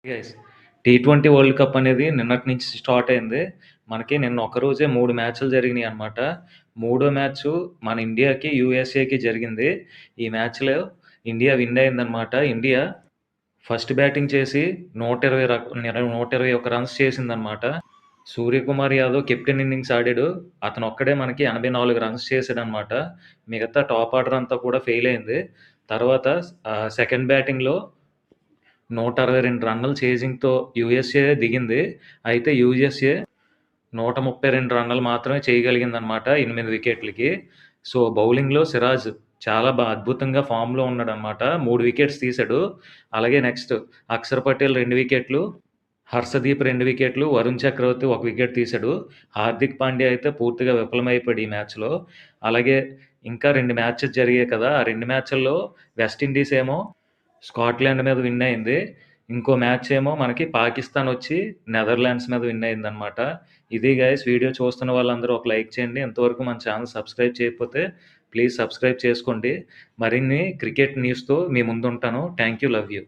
Guys T20 world cup అనేది నిన్నటి నుంచి స్టార్ట్ అయింది. మనకి నిన్న ఒక్కరోజే 3 మ్యాచ్‌లు జరిగినాయన్నమాట. మూడో మ్యాచు మన ఇండియాకి, యూఎస్ఏకి జరిగింది. ఈ మ్యాచ్‌లో ఇండియా విన్ అయిందన్నమాట. ఇండియా ఫస్ట్ బ్యాటింగ్ చేసి 121 రన్స్ చేసిందన్నమాట. సూర్యకుమార్ యాదవ్ కెప్టెన్ ఇన్నింగ్స్ ఆడాడు. అతనొక్కడే మనకి 84 రన్స్ చేసాడన్నమాట. మిగతా టాప్ ఆర్డర్ అంతా కూడా ఫెయిల్ అయింది. తర్వాత సెకండ్ బ్యాటింగ్‌లో 162 రన్నుల చేజింగ్‌తో యూఎస్ఏ దిగింది. అయితే యూఎస్ఏ 132 రన్నులు మాత్రమే చేయగలిగిందనమాట 8 వికెట్లకి. సో, బౌలింగ్‌లో సిరాజ్ చాలా అద్భుతంగా ఫామ్‌లో ఉన్నాడనమాట. 3 వికెట్స్ తీశాడు. అలాగే నెక్స్ట్ అక్షర్ పటేల్ 2 వికెట్లు, హర్షదీప్ 2 వికెట్లు, వరుణ్ చక్రవర్తి 1 వికెట్ తీశాడు. హార్దిక్ పాండ్యా అయితే పూర్తిగా విఫలమైపోయాడు ఈ మ్యాచ్‌లో. అలాగే ఇంకా 2 మ్యాచెస్ జరిగాయి కదా! ఆ 2 మ్యాచ్‌ల్లో వెస్టిండీస్ ఏమో స్కాట్లాండ్ మీద విన్ అయింది. ఇంకో మ్యాచ్ ఏమో మనకి పాకిస్తాన్ వచ్చి నెదర్లాండ్స్ మీద విన్ అయిందనమాట. ఇది గైస్ వీడియో చూస్తున్న వాళ్ళందరూ ఒక లైక్ చేయండి. ఇంతవరకు మన ఛానల్ సబ్స్క్రైబ్ చేయకపోతే ప్లీజ్ సబ్స్క్రైబ్ చేసుకోండి. మరిన్ని క్రికెట్ న్యూస్‌తో మీ ముందుంటాను. Thank you. Love you.